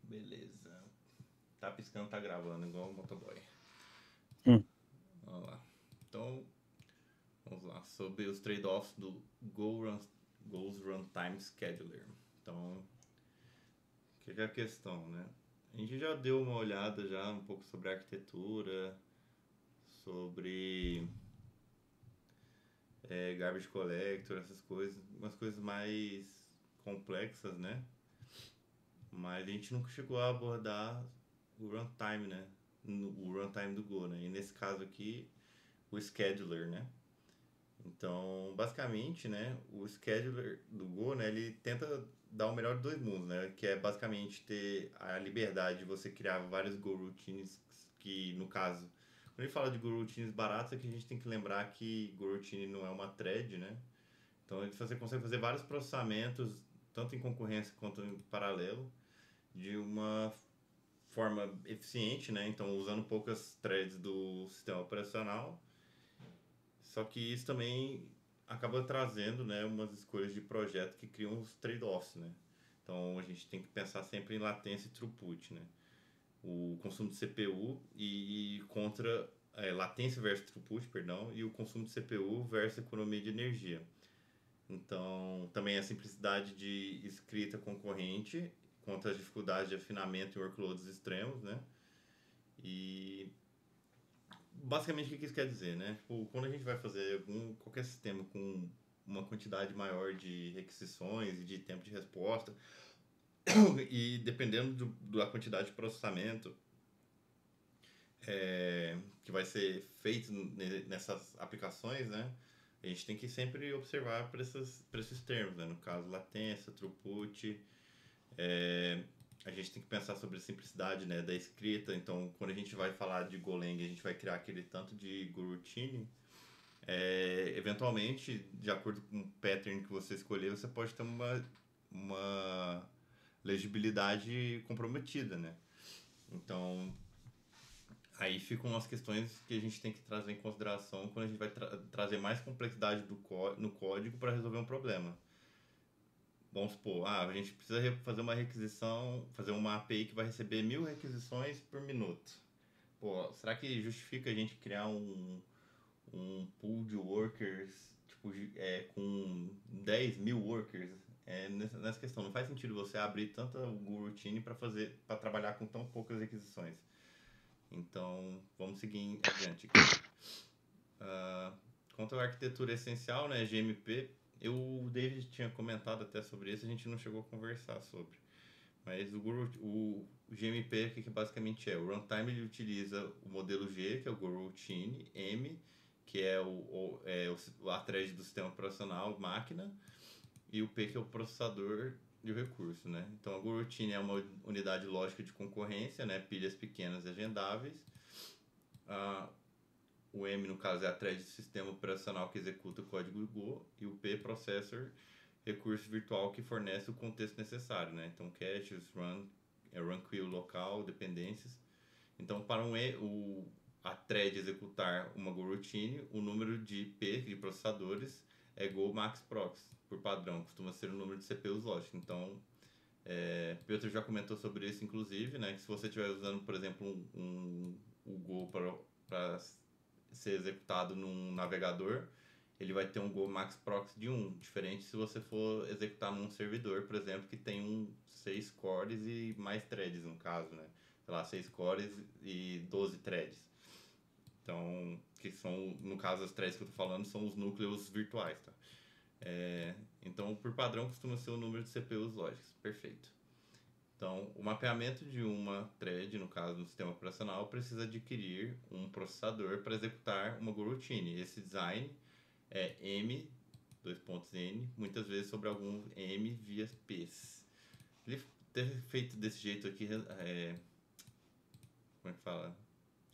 Beleza. Tá piscando, tá gravando, igual o motoboy. Hum. Vamos lá. Então, vamos lá. Sobre os trade-offs do Goals Runtime Scheduler. Então, o que é a questão, né? A gente já deu uma olhada já um pouco sobre a arquitetura, sobre garbage collector, essas coisas, umas coisas mais complexas, né? Mas a gente nunca chegou a abordar o runtime, né? O runtime do Go, né? E nesse caso aqui, o scheduler, né? Então, basicamente, né, o scheduler do Go, né, ele tenta dar o melhor dos dois mundos, né? Que é basicamente ter a liberdade de você criar vários Go routines que, no caso, quando a gente fala de Go routines baratos, é que a gente tem que lembrar que Go routine não é uma thread, né? Então, você consegue fazer vários processamentos, tanto em concorrência quanto em paralelo, de uma forma eficiente, né? Então, usando poucas threads do sistema operacional. Só que isso também acaba trazendo, né, umas escolhas de projeto que criam os trade-offs, né? Então, a gente tem que pensar sempre em latência e throughput, né? O consumo de CPU e contra latência versus throughput, perdão, e o consumo de CPU versus economia de energia. Então, também a simplicidade de escrita concorrente contra as dificuldades de afinamento em workloads extremos, né? E basicamente o que isso quer dizer, né? Tipo, quando a gente vai fazer qualquer sistema com uma quantidade maior de requisições e de tempo de resposta, e dependendo da quantidade de processamento que vai ser feito nessas aplicações, né? A gente tem que sempre observar para esses termos, né? No caso, latência, throughput. A gente tem que pensar sobre a simplicidade, né, da escrita. Então, quando a gente vai falar de Golang, a gente vai criar aquele tanto de goroutine. Eventualmente, de acordo com o pattern que você escolher, você pode ter uma legibilidade comprometida, né? Então, aí ficam as questões que a gente tem que trazer em consideração quando a gente vai trazer mais complexidade no código para resolver um problema. Vamos supor, a gente precisa fazer uma requisição, fazer uma API que vai receber 1000 requisições por minuto. Pô, será que justifica a gente criar um pool de workers tipo, com 10.000 workers? Nessa questão, não faz sentido você abrir tanta routine para trabalhar com tão poucas requisições. Então, vamos seguir adiante aqui. Quanto à arquitetura essencial, né, GMP, o David tinha comentado até sobre isso, a gente não chegou a conversar sobre. Mas o GMP, o que basicamente é? O runtime ele utiliza o modelo G, que é o Goroutine, M, que é a thread do sistema operacional, máquina, e o P, que é o processador e o recurso, né? Então, a Goroutine é uma unidade lógica de concorrência, né? Pilhas pequenas e agendáveis. O M, no caso, é a thread do sistema operacional que executa o código Go, e o P, processor, recurso virtual que fornece o contexto necessário, né? Então, caches, run queue local, dependências. Então, para a thread executar uma goroutine, o número de P, de processadores, é Go max prox, por padrão, costuma ser o número de CPUs lógico. Então, Piotr já comentou sobre isso, inclusive, né? Que se você estiver usando, por exemplo, o Go para ser executado num navegador, ele vai ter um Go max prox de 1, diferente se você for executar num servidor, por exemplo, que tem 6 cores e mais threads, no caso, né? Sei lá, 6 cores e 12 threads. Então, que são, no caso, as threads que eu tô falando são os núcleos virtuais, tá? Então, por padrão, costuma ser o número de CPUs lógicos. Perfeito. Então, o mapeamento de uma thread, no caso do sistema operacional, precisa adquirir um processador para executar uma goroutine. Esse design é M, N, muitas vezes sobre algum M via P's. Ele ter feito desse jeito aqui, como é que fala?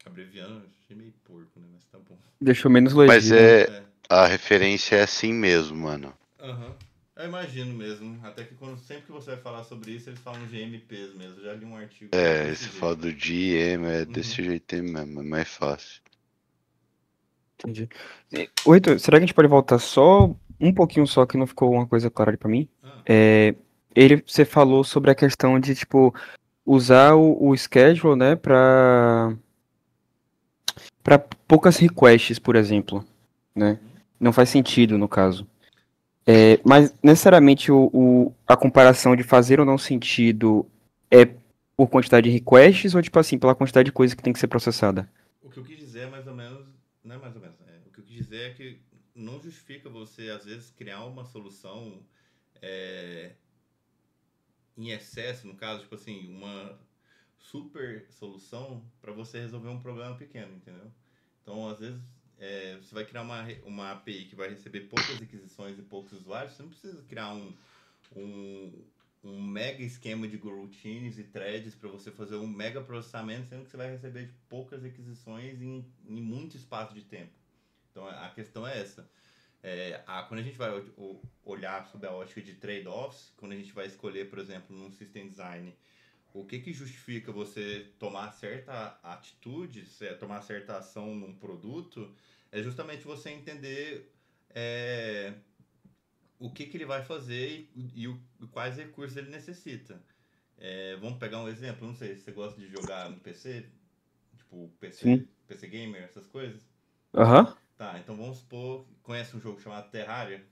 Abreviando, achei meio porco, né? Mas tá bom. Deixou menos Mas legível. a referência é assim mesmo, mano. Aham. Eu imagino mesmo. Até que sempre que você vai falar sobre isso, eles falam GMPs mesmo. Eu já li um artigo desse Esse jeito. fala do GM, desse jeito aí mesmo, é mais fácil. Entendi. Ô, Heitor, será que a gente pode voltar só um pouquinho só que não ficou uma coisa clara ali pra mim? Você falou sobre a questão de, tipo, usar o schedule, né, para poucas requests, por exemplo, né? Uhum. Não faz sentido no caso. Mas necessariamente a comparação de fazer ou não sentido é por quantidade de requests ou tipo assim, pela quantidade de coisa que tem que ser processada? O que eu quis dizer é mais ou menos, não é mais ou menos, o que eu quis dizer é que não justifica você, às vezes, criar uma solução é, em excesso, no caso, tipo assim, uma super solução para você resolver um problema pequeno, entendeu? Então, às vezes, você vai criar uma API que vai receber poucas requisições e poucos usuários, você não precisa criar um, um mega esquema de routines e threads para você fazer um mega processamento, sendo que você vai receber poucas requisições em muito espaço de tempo. Então, a questão é essa. Quando a gente vai olhar sob a ótica de trade-offs, quando a gente vai escolher, por exemplo, num system design, o que justifica você tomar certa atitude, tomar certa ação num produto, é justamente você entender é, o que ele vai fazer e quais recursos ele necessita. Vamos pegar um exemplo, não sei se você gosta de jogar no PC, tipo Sim. PC Gamer, essas coisas. Aham. Tá, então vamos supor, conhece um jogo chamado Terraria?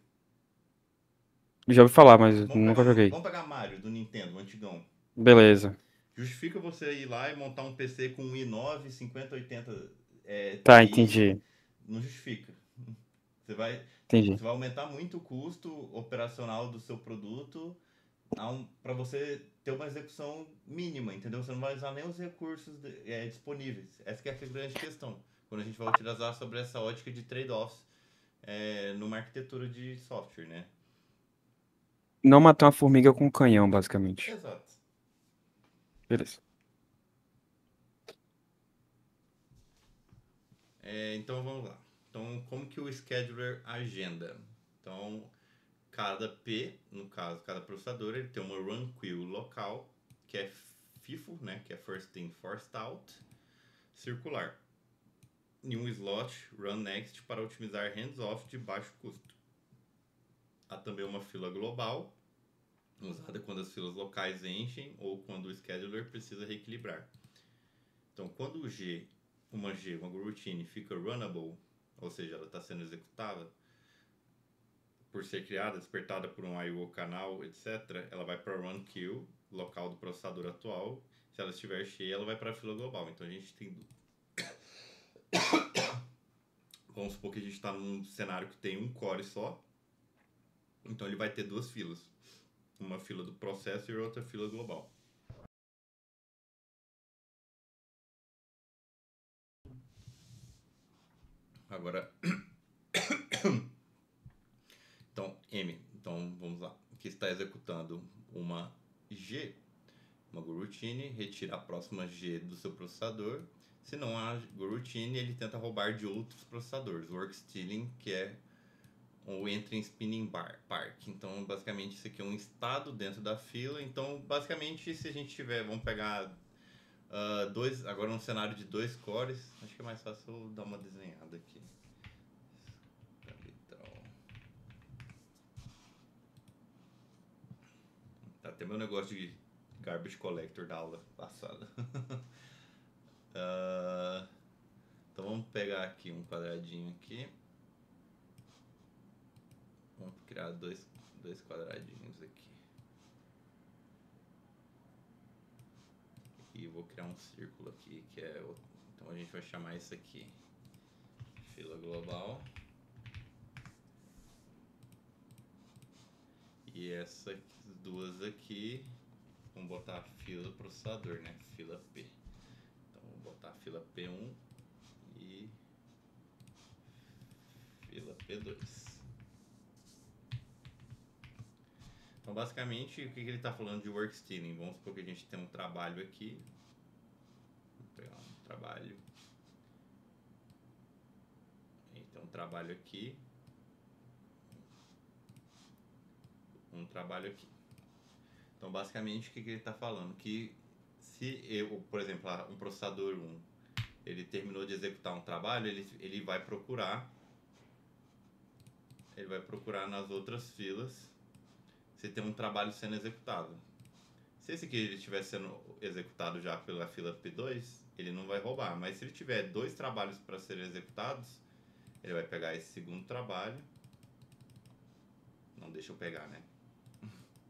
Já ouvi falar, mas nunca joguei. Vamos pegar Mario do Nintendo, o antigão. Beleza. Justifica você ir lá e montar um PC com um i9 5080 Tá, Ti? entendi. Não justifica. Você vai, Entendi. você vai aumentar muito o custo operacional do seu produto para você ter uma execução mínima, entendeu? Você não vai usar nem os recursos disponíveis. Essa que é a grande questão. Quando a gente vai utilizar sobre essa ótica de trade-offs numa arquitetura de software, né? Não matar uma formiga com um canhão, basicamente. Exato. Beleza. Então vamos lá. Então, como que o scheduler agenda? Então, cada P, no caso, cada processador, ele tem uma run queue local, que é FIFO, né, que é First In, First Out, circular. E um slot run next para otimizar hands-off de baixo custo. Há também uma fila global, usada quando as filas locais enchem ou quando o scheduler precisa reequilibrar. Então, quando uma routine fica runnable, ou seja, ela está sendo executada, por ser criada, despertada por um I/O canal, etc., ela vai para run queue, local do processador atual. Se ela estiver cheia, ela vai para a fila global. Então a gente tem. Vamos supor que a gente está num cenário que tem um core só. Então ele vai ter duas filas. Uma fila do processo e outra fila global. Agora. Então, M. Então vamos lá. Que está executando uma G, uma routine, retira a próxima G do seu processador. Se não há routine, ele tenta roubar de outros processadores. Work stealing, que é ou entra em spinning park. Então, basicamente, isso aqui é um estado dentro da fila. Então, basicamente, se a gente tiver, vamos pegar agora um cenário de dois cores. Acho que é mais fácil eu dar uma desenhada aqui. Tá até meu negócio de garbage collector da aula passada. Então vamos pegar aqui um quadradinho aqui. Vamos criar dois quadradinhos aqui. E vou criar um círculo aqui, que é outro. Então a gente vai chamar isso aqui fila global. E essas duas aqui, vamos botar a fila do processador, né? Fila P. Então vamos botar a fila P1 e fila P2. Então, basicamente, o que ele está falando de work stealing? Vamos supor que a gente tem um trabalho aqui. Vou pegar um trabalho. Então, um trabalho aqui. Um trabalho aqui. Então, basicamente, o que ele está falando? Que se eu, por exemplo, um processador 1, ele terminou de executar um trabalho, ele vai procurar nas outras filas se tem um trabalho sendo executado. Se esse aqui ele estiver sendo executado já pela fila P2, ele não vai roubar. Mas se ele tiver 2 trabalhos para serem executados, ele vai pegar esse segundo trabalho. Não deixa eu pegar, né?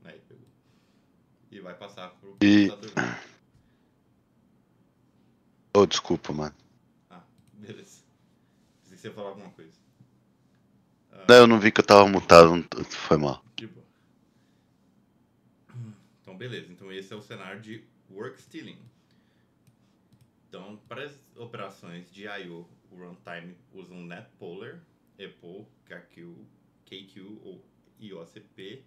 Aí pegou. E vai passar pro processador. Oh, desculpa, mano. Ah, beleza. Pensei que você ia falar alguma coisa. Não, eu não vi que eu tava mutado, foi mal. De boa. Então, beleza. Então, esse é o cenário de work stealing. Então, para as operações de I/O, o runtime usa um NetPoler, EPO, KQ ou IOCP,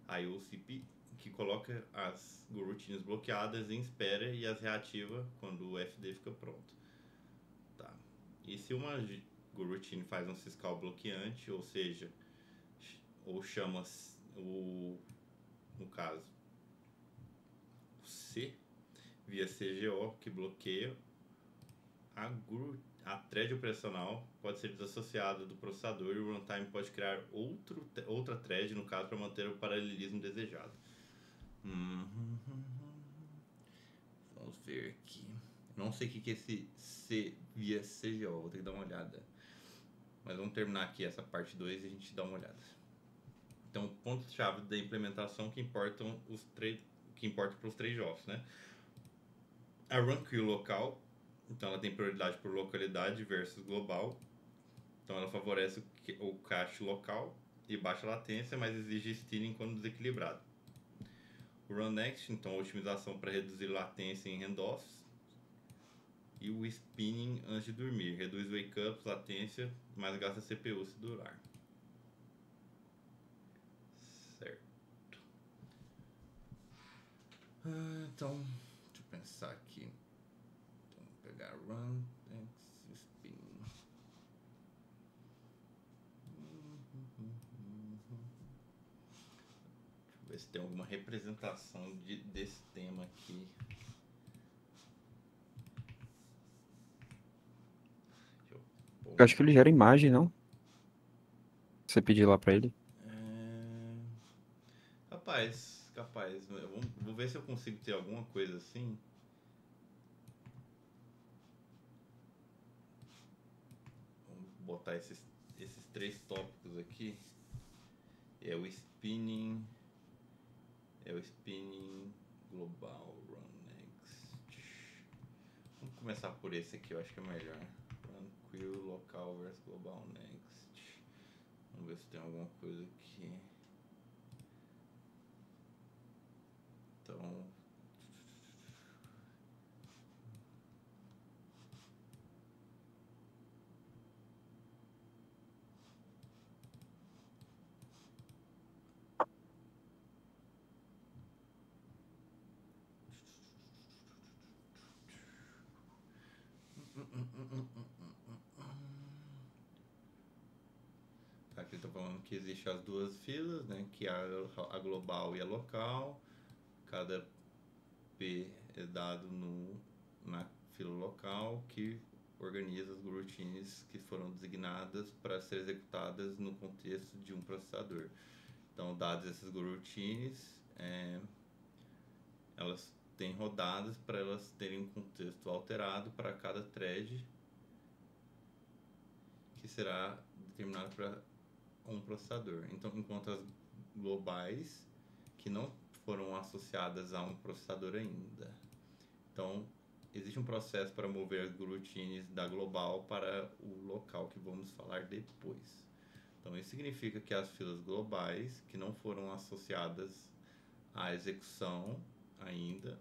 IOCP, que coloca as routines bloqueadas em espera e as reativa quando o FD fica pronto. Tá. E se uma routine faz um syscall bloqueante, ou seja, ou chama no caso, o C via CGO, que bloqueia a thread operacional, pode ser desassociada do processador e o runtime pode criar outra thread, no caso, para manter o paralelismo desejado. Vamos ver aqui. Não sei o que é esse C via CGO, vou ter que dar uma olhada. Mas vamos terminar aqui essa parte 2 e a gente dá uma olhada. Então, pontos-chave da implementação que importam para os trade offs, né? A run queue local, então ela tem prioridade por localidade versus global. Então ela favorece o cache local e baixa latência, mas exige stealing quando desequilibrado. O run next, então a otimização para reduzir latência em handoffs. E o spinning antes de dormir, reduz wake ups, latência, mas gasta CPU se durar. Certo. Então, deixa eu pensar aqui. Então, vou pegar run, spin. Deixa eu ver se tem alguma representação desse tema aqui. Eu acho que ele gera imagem, não? Você pedir lá pra ele. Capaz. Vou ver se eu consigo ter alguma coisa assim. Vamos botar esses 3 tópicos aqui. É o spinning global, run next. Vamos começar por esse aqui, eu acho que é melhor. Run queue local versus global next. Vamos ver se tem alguma coisa aqui. Então, aqui ele está falando que existe as 2 filas, né? Que é a global e a local. Cada P é dado na fila local que organiza as routines que foram designadas para ser executadas no contexto de um processador. Então, dadas essas routines, elas têm rodadas para elas terem um contexto alterado para cada thread que será determinado para um processador. Então, enquanto as globais que não foram associadas a um processador ainda. Então, existe um processo para mover as routines da global para o local que vamos falar depois. Então, isso significa que as filas globais que não foram associadas à execução ainda,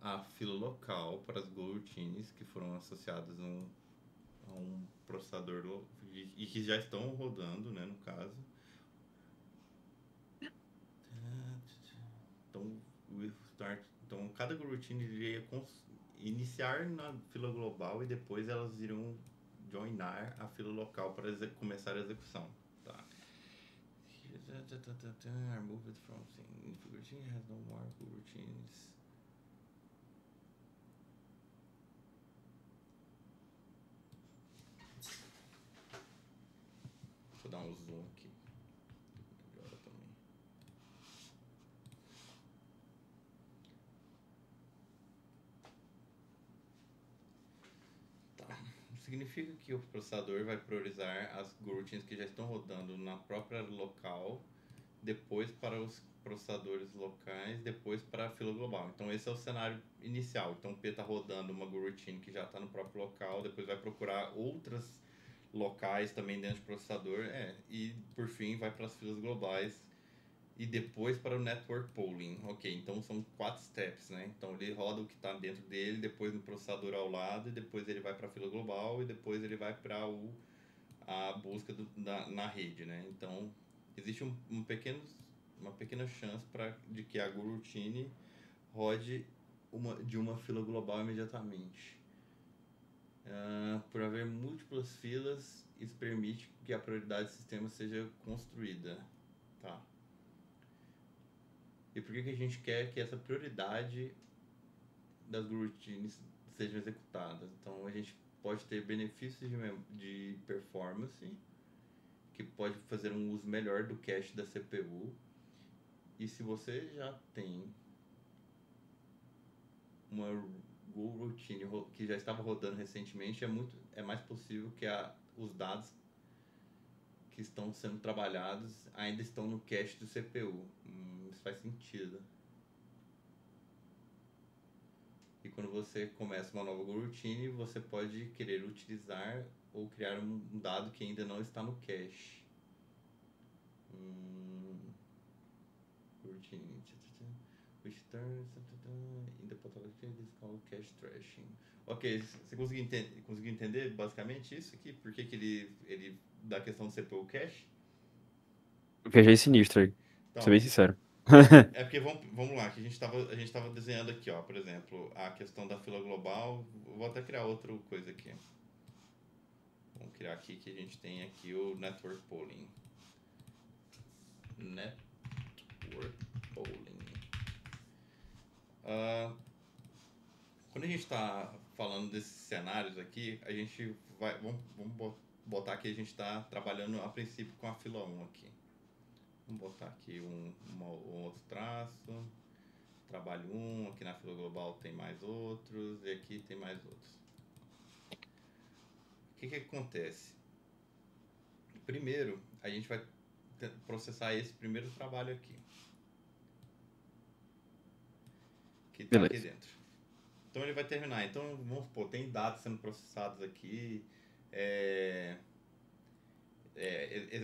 a fila local para as routines que foram associadas a um processador e que já estão rodando, né, no caso. Então, cada routine iria iniciar na fila global e depois elas iriam joinar a fila local para começar a execução. Tá. Remove it from routine has no more routines. Deixa eu dar um zoom aqui. Agora também. significa que o processador vai priorizar as coroutines que já estão rodando na própria local, depois para os processadores locais, depois para a fila global. Então esse é o cenário inicial. Então o P está rodando uma coroutine que já está no próprio local, depois vai procurar outras locais também dentro do processador, e por fim vai para as filas globais e depois para o network polling. Ok, então são 4 steps, né? Então ele roda o que está dentro dele, depois no processador ao lado, e depois ele vai para a fila global, e depois ele vai para a busca na rede, né? Então existe uma pequena chance de que a coroutine rode de uma fila global imediatamente. Por haver múltiplas filas, isso permite que a prioridade do sistema seja construída. Tá. E por que a gente quer que essa prioridade das coroutines sejam executadas? Então a gente pode ter benefícios de performance, que pode fazer um uso melhor do cache da CPU. E se você já tem uma coroutine que já estava rodando recentemente, é mais possível que os dados que estão sendo trabalhados ainda estão no cache do CPU. Isso faz sentido. E quando você começa uma nova coroutine, você pode querer utilizar ou criar um dado que ainda não está no cache. Coroutine. Which turns in the pathology is called cache trashing. Ok, você conseguiu entender basicamente isso aqui? Por que ele da questão do CPU cache? Eu viajei sinistro aí, pra ser bem Então, sincero. é porque vamos lá, que a gente tava desenhando aqui, ó, por exemplo, a questão da fila global. Vou até criar outra coisa aqui. Vamos criar aqui que a gente tem aqui o network polling. Network polling. Quando a gente está falando desses cenários aqui, a gente vamos botar que a gente está trabalhando a princípio com a fila 1 aqui. Vamos botar aqui um outro traço. Trabalho 1, aqui na fila global tem mais outros, e aqui tem mais outros. O que acontece? Primeiro, a gente vai processar esse primeiro trabalho aqui. Que está aqui dentro. Então ele vai terminar. Então, vamos supor, tem dados sendo processados aqui,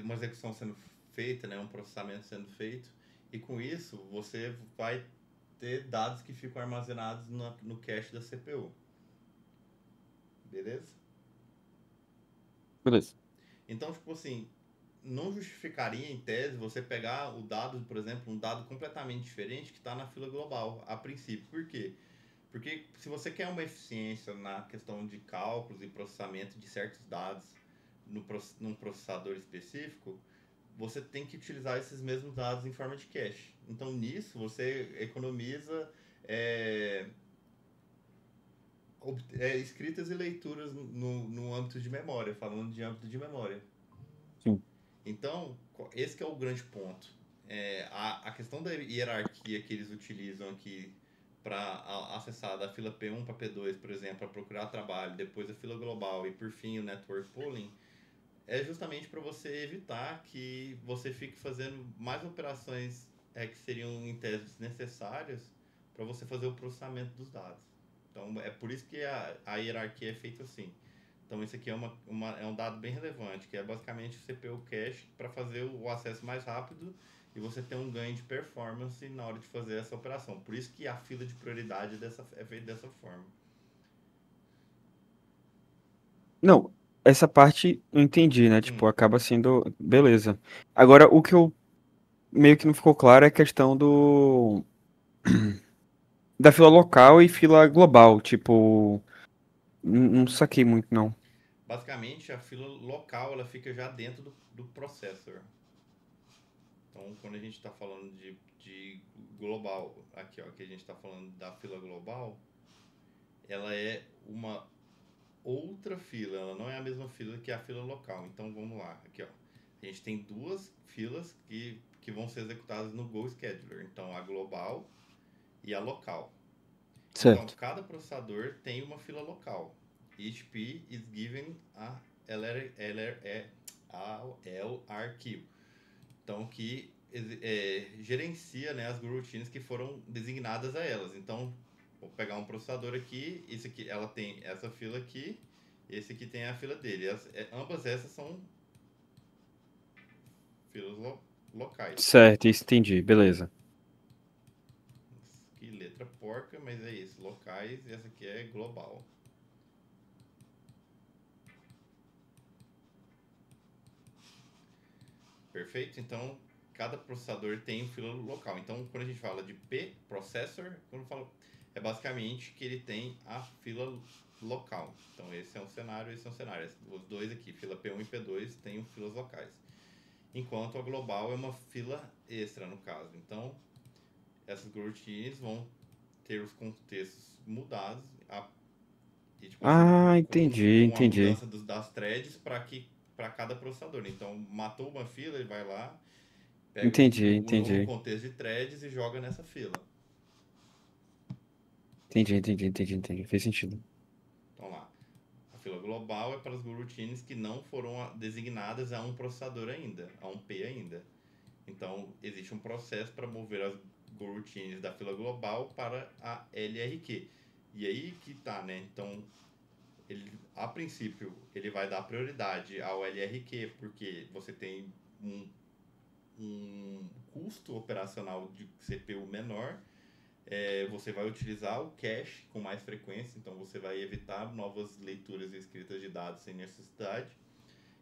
uma execução sendo feita, né, um processamento sendo feito, e com isso você vai ter dados que ficam armazenados no cache da CPU. Beleza? Beleza. Então, tipo assim, não justificaria em tese você pegar o dado, por exemplo, um dado completamente diferente que está na fila global, a princípio. Por quê? Porque se você quer uma eficiência na questão de cálculos e processamento de certos dados num processador específico, você tem que utilizar esses mesmos dados em forma de cache. Então, nisso, você economiza escritas e leituras no âmbito de memória, falando de âmbito de memória. Sim. Então, esse que é o grande ponto. A questão da hierarquia que eles utilizam aqui para acessar da fila P1 para P2, por exemplo, para procurar trabalho, depois a fila global e por fim o network polling, é justamente para você evitar que você fique fazendo mais operações que seriam em tese necessárias para você fazer o processamento dos dados. Então é por isso que a hierarquia é feita assim. Então isso aqui é um dado bem relevante, que é basicamente o CPU cache para fazer o acesso mais rápido e você ter um ganho de performance na hora de fazer essa operação. Por isso que a fila de prioridade é feita dessa forma. Não, essa parte eu entendi, né? Tipo, acaba sendo. Beleza. Agora, o que eu meio que não ficou claro é a questão da fila local e fila global. Tipo, não saquei muito, não. Basicamente, a fila local ela fica já dentro do processor. Então, quando a gente está falando de global, aqui ó, que a gente está falando da fila global, ela é uma outra fila, ela não é a mesma fila que a fila local. Então, vamos lá, aqui ó, a gente tem duas filas que vão ser executadas no Go Scheduler. Então, a global e a local. Então, Certo. cada processador tem uma fila local. each P is given a LRQ. Então, que gerencia, né, as goroutines que foram designadas a elas. Então, vou pegar um processador aqui, esse aqui, ela tem essa fila aqui, esse aqui tem a fila dele. Ambas essas são filas locais. Certo, isso entendi, beleza. Que letra porca, mas é isso, locais, e essa aqui é global. Perfeito? Então, cada processador tem fila local. Então, quando a gente fala de P, processor, quando fala, é basicamente que ele tem a fila local. Então, esse é um cenário, esse é um cenário. Os dois aqui, fila P1 e P2, têm filas locais. Enquanto a global é uma fila extra, no caso. Então, essas goroutines vão ter os contextos mudados. Entendi, com a entendi. mudança das threads para cada processador. Então, matou uma fila, ele vai lá, pega Entendi, o novo entendi. contexto de threads e joga nessa fila. Entendi. Fez sentido. Então lá, a fila global é para as goroutines que não foram designadas a um processador ainda, a um P ainda. Então, existe um processo para mover as goroutines da fila global para a LRQ. E aí que tá, né? Então, a princípio, ele vai dar prioridade ao LRQ, porque você tem um custo operacional de CPU menor. Você vai utilizar o cache com mais frequência, então você vai evitar novas leituras e escritas de dados sem necessidade.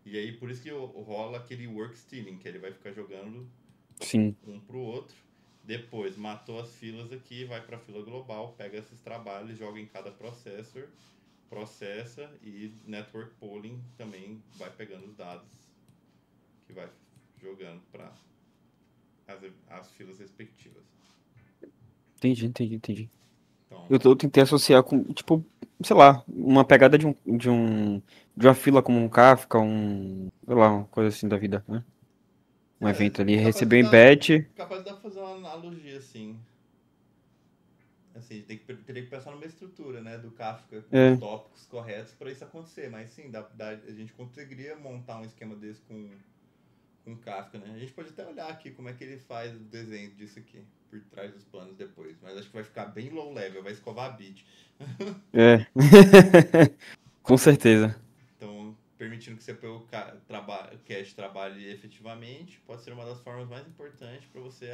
E aí, por isso que rola aquele work stealing, que ele vai ficar jogando Sim. um pro outro. Depois, matou as filas aqui, vai para a fila global, pega esses trabalhos, joga em cada processor, processa, e network pooling também vai pegando os dados que vai jogando para as filas respectivas. Entendi. Então, Eu tentei associar com, tipo, sei lá, uma pegada de uma fila como um Kafka, sei lá, uma coisa assim da vida, né? Um evento ali, recebeu embed. capaz de dar pra fazer uma analogia assim. Assim, teria que pensar numa estrutura, né, do Kafka com os É, tópicos corretos para isso acontecer. Mas sim, a gente conseguiria montar um esquema desse com Kafka, né? A gente pode até olhar aqui como é que ele faz o desenho disso aqui, por trás dos planos depois. Mas acho que vai ficar bem low level, vai escovar a bit. é. Com certeza. Então, permitindo que o cache trabalhe efetivamente, pode ser uma das formas mais importantes para você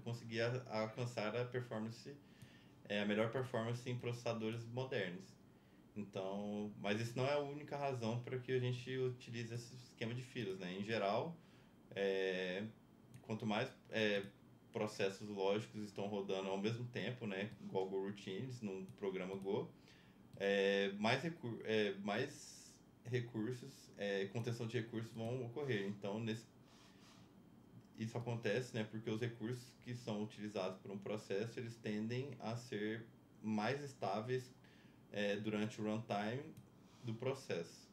conseguir alcançar a performance, a melhor performance em processadores modernos. Então, mas isso não é a única razão para que a gente utilize esse esquema de filas, né? Em geral, quanto mais processos lógicos estão rodando ao mesmo tempo, né? Igual goroutines num programa Go, mais recursos, contenção de recursos vão ocorrer. Então, isso acontece, né, porque os recursos que são utilizados por um processo, eles tendem a ser mais estáveis durante o runtime do processo.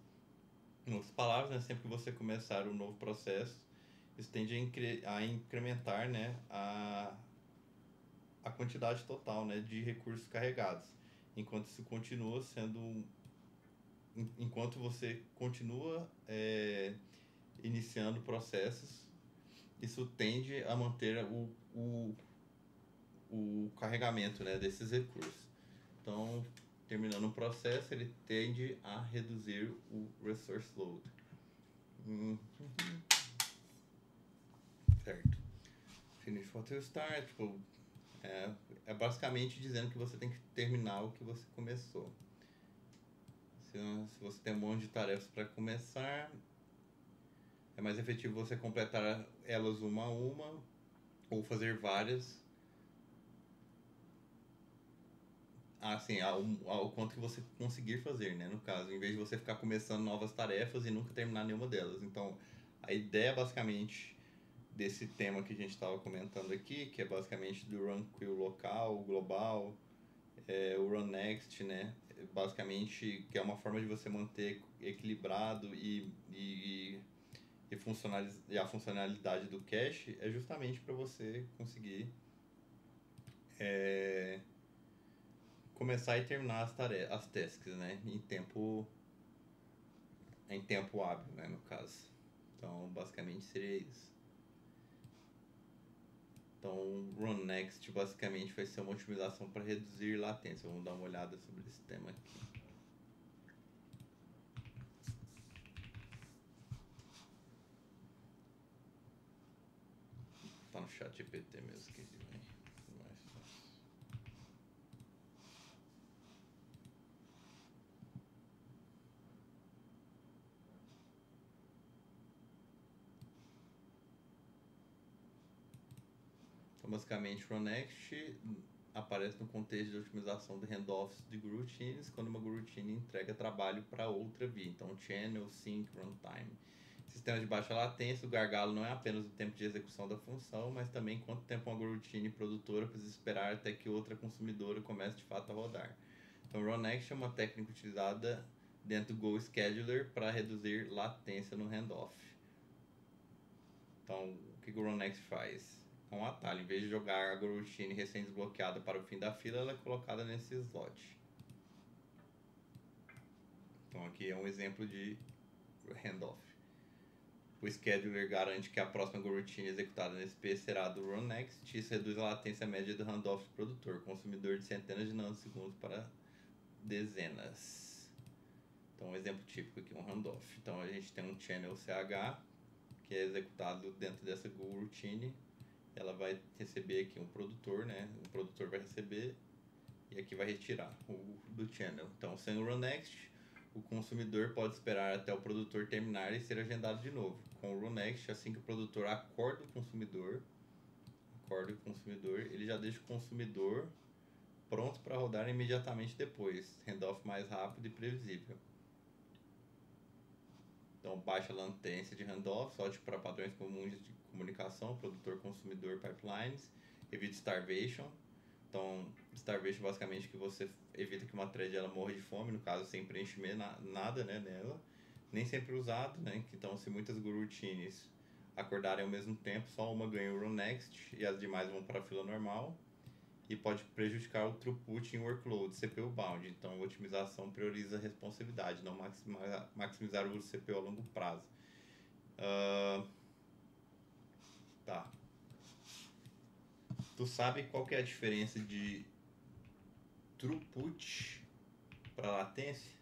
Em outras palavras, né, sempre que você começar um novo processo, isso tende a incrementar, né, a quantidade total, né, de recursos carregados. Enquanto você continua iniciando processos, isso tende a manter o carregamento, né, desses recursos. Então, terminando o processo, ele tende a reduzir o resource load. Certo. Finish what you start. Tipo, é basicamente dizendo que você tem que terminar o que você começou. Se você tem um monte de tarefas para começar, é mais efetivo você completar elas uma a uma ou fazer várias, assim, ao quanto que você conseguir fazer, né? No caso, em vez de você ficar começando novas tarefas e nunca terminar nenhuma delas. Então, a ideia basicamente desse tema que a gente estava comentando aqui, que é basicamente do run queue local, global, o run next, né? Basicamente, que é uma forma de você manter equilibrado e a funcionalidade do cache, é justamente para você conseguir começar e terminar as tasks, né? Em tempo hábil, né? No caso. Então, basicamente seria isso. Então, Run Next basicamente vai ser uma otimização para reduzir latência. Vamos dar uma olhada sobre esse tema aqui. Tá no chat GPT mesmo que ele vem. Mais fácil. Então, basicamente, Runnext aparece no contexto de otimização de handoffs de goroutines, quando uma goroutine entrega trabalho para outra via. Então, channel, sync, runtime. Sistema de baixa latência, o gargalo não é apenas o tempo de execução da função, mas também quanto tempo uma goroutine produtora precisa esperar até que outra consumidora comece de fato a rodar. Então, Runnext é uma técnica utilizada dentro do Go Scheduler para reduzir latência no handoff. Então, o que o Runnext faz? É um atalho. Em vez de jogar a goroutine recém-desbloqueada para o fim da fila, ela é colocada nesse slot. Então, aqui é um exemplo de handoff. O scheduler garante que a próxima goroutine executada nesse P será do Runnext. Isso reduz a latência média do handoff do produtor, consumidor de centenas de nanosegundos para dezenas. Então, um exemplo típico aqui, um handoff. Então, a gente tem um channel CH, que é executado dentro dessa goroutine. Ela vai receber aqui um produtor, né? O produtor vai receber e aqui vai retirar do channel. Então, sem o Runnext, o consumidor pode esperar até o produtor terminar e ser agendado de novo. Com o Runnext, assim que o produtor acorda o consumidor, ele já deixa o consumidor pronto para rodar imediatamente depois. Handoff mais rápido e previsível. Então, baixa latência de handoff, ótimo para padrões comuns de comunicação, produtor-consumidor pipelines, evita starvation. Então, starvation basicamente que você evita que uma thread ela morra de fome, no caso sem preenchimento nada, né, nela. Nem sempre usado, né? Então, se muitas goroutines acordarem ao mesmo tempo, só uma ganha o Runnext e as demais vão para a fila normal. E pode prejudicar o throughput em workload CPU bound. Então, a otimização prioriza a responsividade, não maximizar o uso do CPU a longo prazo. Tá. Tu sabe qual que é a diferença de throughput para latência?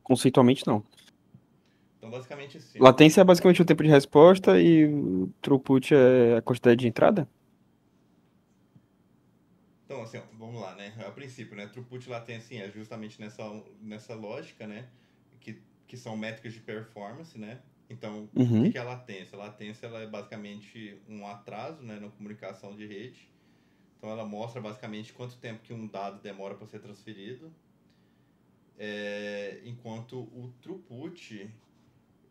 Conceitualmente, não. Então, basicamente assim. Latência é basicamente o tempo de resposta e o throughput é a quantidade de entrada? Então, assim, ó, vamos lá, né? A princípio, né? Throughput e latência é justamente nessa lógica, né? Que são métricas de performance, né? Então, o Uhum. que é a latência? A latência ela é basicamente um atraso, né, na comunicação de rede. Então, ela mostra basicamente quanto tempo que um dado demora para ser transferido. Enquanto o throughput,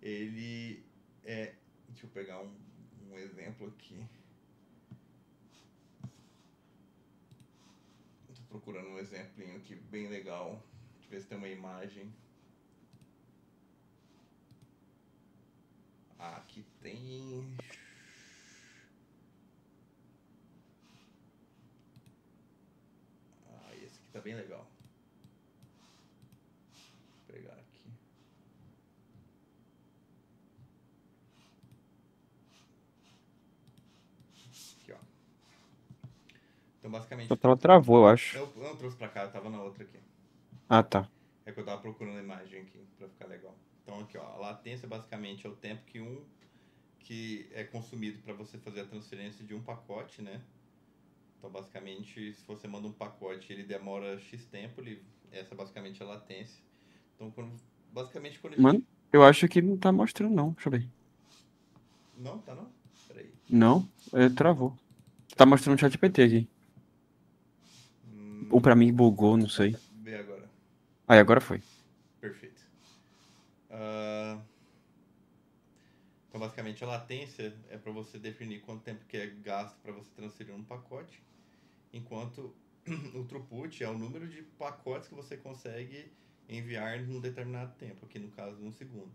ele é... Deixa eu pegar um exemplo aqui. Estou procurando um exemplinho aqui bem legal. Deixa eu ver se tem uma imagem. Aqui tem... Esse aqui tá bem legal. Vou pegar aqui. Aqui, ó. Então, basicamente... A tela travou, eu acho. Eu não trouxe pra cá, eu tava na outra aqui. Ah, tá. É que eu tava procurando a imagem aqui, pra ficar legal. Então, aqui, ó. A latência, basicamente, é o tempo que é consumido para você fazer a transferência de um pacote, né? Então, basicamente, se você manda um pacote, ele demora X tempo, essa é basicamente a latência. Então, basicamente, quando a gente... Mano, eu acho que não tá mostrando, não. Deixa eu ver. Não, tá não? Peraí. Não, travou. Tá mostrando o chat PT aqui. Ou pra mim bugou, não sei. Vê agora. Aí, agora foi. Perfeito. Então, basicamente, a latência é para você definir quanto tempo que é gasto para você transferir um pacote, enquanto o throughput é o número de pacotes que você consegue enviar num determinado tempo, aqui no caso, 1 segundo.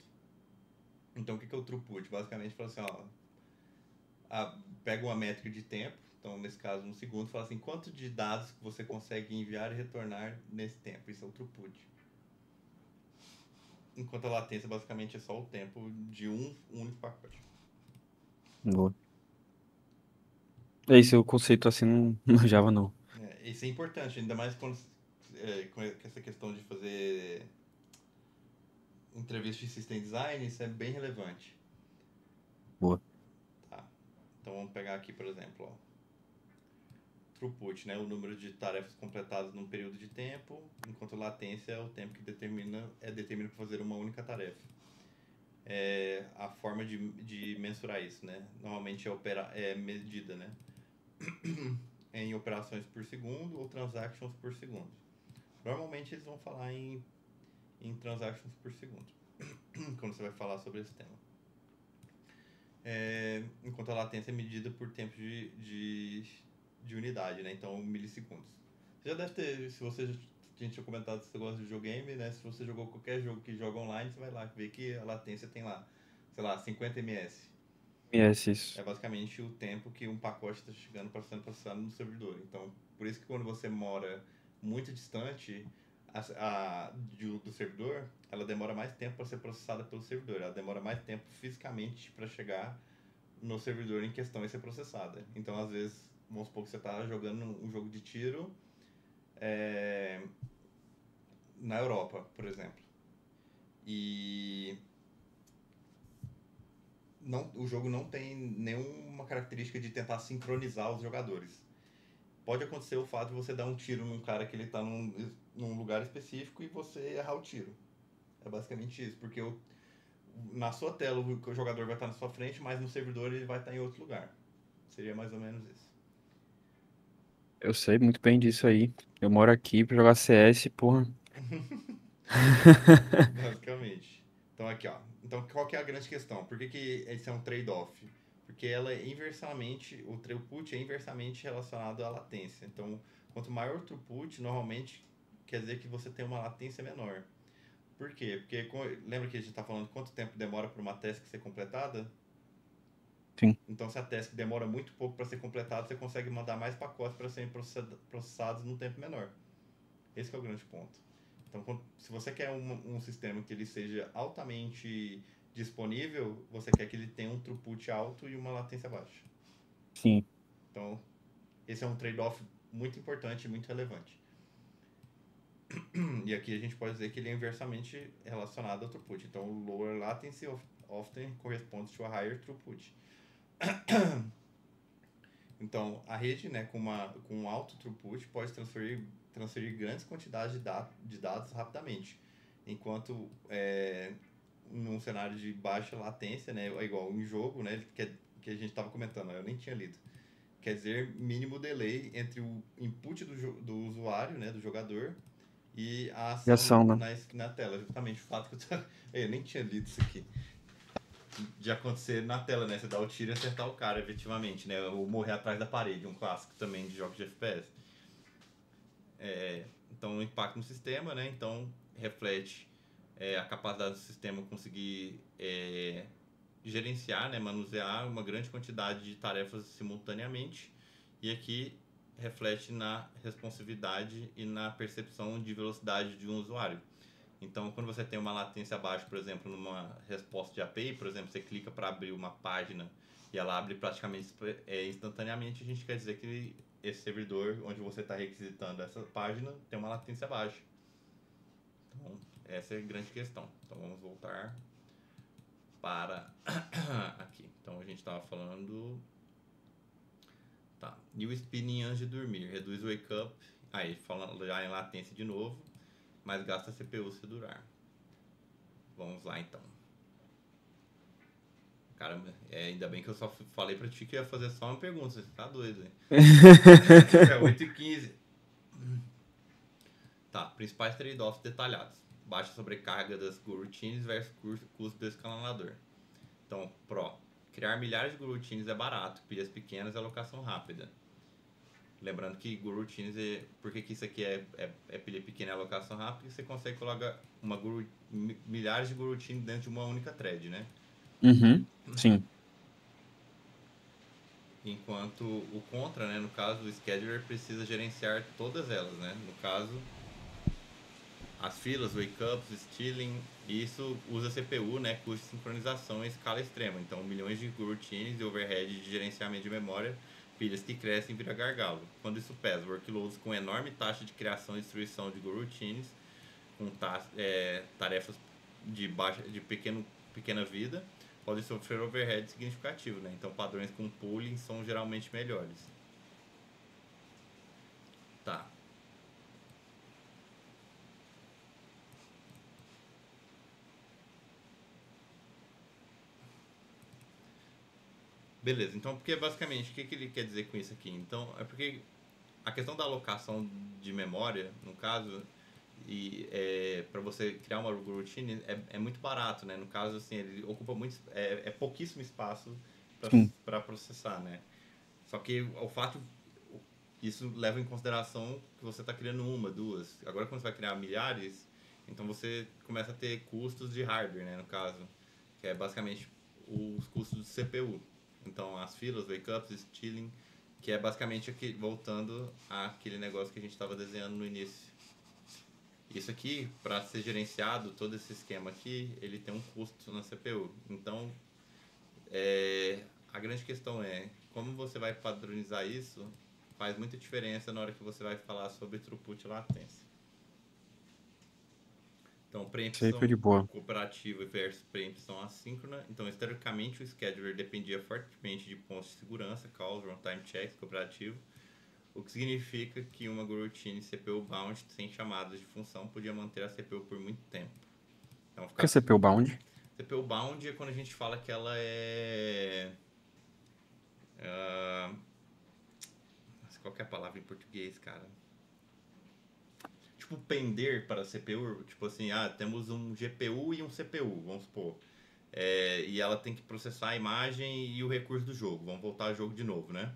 Então, o que é o throughput? Basicamente, fala assim, ó, pega uma métrica de tempo, Então, nesse caso, um segundo, fala assim, quanto de dados que você consegue enviar e retornar nesse tempo? Isso é o throughput. Enquanto a latência, basicamente, é só o tempo de um único pacote. Boa. Esse é o conceito assim, no Java não. Isso é importante, ainda mais quando, com essa questão de fazer entrevista de System Design, isso é bem relevante. Boa. Tá. Então, vamos pegar aqui, por exemplo, ó. Throughput, né? O número de tarefas completadas num período de tempo, enquanto latência é o tempo que determina para fazer uma única tarefa. A forma de mensurar isso, né? Normalmente é medida, né? Em operações por segundo ou transactions por segundo. Normalmente eles vão falar em transactions por segundo, quando você vai falar sobre esse tema. Enquanto a latência é medida por tempo de unidade, né? Então, milissegundos. Você já deve ter, se você a gente tinha comentado que você gosta de videogame, né? Se você jogou qualquer jogo que joga online, você vai lá ver que a latência tem lá, sei lá, 50 ms. Isso. É basicamente o tempo que um pacote está chegando para sendo processado no servidor. Então, por isso que quando você mora muito distante do servidor, ela demora mais tempo para ser processada pelo servidor. Ela demora mais tempo fisicamente para chegar no servidor em questão e ser processada. Então, às vezes, vamos supor que você está jogando um jogo de tiro na Europa, por exemplo. E o jogo não tem nenhuma característica de tentar sincronizar os jogadores. Pode acontecer o fato de você dar um tiro num cara que ele está num lugar específico e você errar o tiro. É basicamente isso, porque na sua tela o jogador vai estar na sua frente, mas no servidor ele vai estar em outro lugar. Seria mais ou menos isso. Eu sei muito bem disso aí. Eu moro aqui pra jogar CS, porra. Basicamente. Então aqui, ó. Então qual que é a grande questão? Por que esse é um trade-off? Porque ela é inversamente, o throughput é inversamente relacionado à latência. Então, quanto maior o throughput, normalmente quer dizer que você tem uma latência menor. Por quê? Porque lembra que a gente está falando quanto tempo demora para uma task ser completada? Sim. Então, se a task demora muito pouco para ser completada, você consegue mandar mais pacotes para serem processados num tempo menor. Esse é o grande ponto. Então, se você quer um sistema que ele seja altamente disponível, você quer que ele tenha um throughput alto e uma latência baixa. Sim. Então, esse é um trade-off muito importante e muito relevante. E aqui a gente pode dizer que ele é inversamente relacionado ao throughput. Então, o lower latency often corresponds to a higher throughput. Então, a rede, né, com alto throughput pode transferir grandes quantidades de dados rapidamente. Enquanto num cenário de baixa latência, né, é igual em jogo, né, que a gente estava comentando, eu nem tinha lido. Quer dizer, mínimo delay entre o input do usuário, né, do jogador, e a ação na tela. Justamente o fato que eu nem tinha lido isso aqui. De acontecer na tela, né? Você dá o tiro e acertar o cara, efetivamente, né? Ou morrer atrás da parede, um clássico também de jogos de FPS. Então, o impacto no sistema, né? Então, reflete a capacidade do sistema conseguir gerenciar, né? Manusear uma grande quantidade de tarefas simultaneamente. E aqui reflete na responsividade e na percepção de velocidade de um usuário. Então, quando você tem uma latência baixa, por exemplo, numa resposta de API, por exemplo, você clica para abrir uma página e ela abre praticamente instantaneamente, a gente quer dizer que esse servidor onde você está requisitando essa página tem uma latência baixa. Então, essa é a grande questão. Então, vamos voltar para aqui. Então, a gente estava falando... Tá. New spinning antes de dormir. Reduz o wake up. Aí, falando já em latência de novo. Mas gasta CPU se durar. Vamos lá, então. Caramba, ainda bem que eu só falei pra ti que ia fazer só uma pergunta. Você tá doido, hein? É 8h15. Tá, principais trade-offs detalhados. Baixa sobrecarga das coroutines versus custo do escalonador. Então, Pro. Criar milhares de coroutines é barato. Pilhas pequenas e alocação rápida. Lembrando que coroutines, por que isso aqui é pilha pequena e alocação rápida? Porque você consegue colocar milhares de coroutines dentro de uma única thread, né? Uhum, sim. Enquanto o contra, né, no caso, o scheduler precisa gerenciar todas elas, né? No caso, as filas, wake-ups, stealing, isso usa CPU, né, cuja sincronização em escala extrema. Então, milhões de routines e overhead de gerenciamento de memória, pilhas que crescem vira gargalo. Quando isso pesa, workloads com enorme taxa de criação e destruição de routines, com tarefas de pequena vida, podem sofrer overhead significativo, né? Então, padrões com pooling são geralmente melhores. Tá. Beleza, então porque basicamente o que ele quer dizer com isso aqui? Então é porque a questão da alocação de memória, no caso, e para você criar uma routine é muito barato, né? No caso, assim, ele ocupa muito, pouquíssimo espaço Sim. para processar, né? Só que o fato, isso leva em consideração que você está criando uma, duas. Agora quando você vai criar milhares, então você começa a ter custos de hardware, né? No caso, que é basicamente os custos do CPU. Então as filas, wake-ups, stealing, que é basicamente aqui, voltando àquele negócio que a gente estava desenhando no início. Isso aqui, para ser gerenciado, todo esse esquema aqui, ele tem um custo na CPU. Então, a grande questão é como você vai padronizar isso, faz muita diferença na hora que você vai falar sobre throughput e latência. Então, Sempre de preempção boa. cooperativa versus preempção assíncrona. Então, historicamente, o scheduler dependia fortemente de pontos de segurança, calls, runtime checks, cooperativo, o que significa que uma routine CPU bound sem chamadas de função podia manter a CPU por muito tempo. Então, O que é CPU bound? CPU bound é quando a gente fala que ela qual que é a palavra em português, cara? Tipo, pender para a CPU, tipo assim, temos um GPU e um CPU, vamos supor. E ela tem que processar a imagem e o recurso do jogo. Vamos voltar ao jogo de novo, né?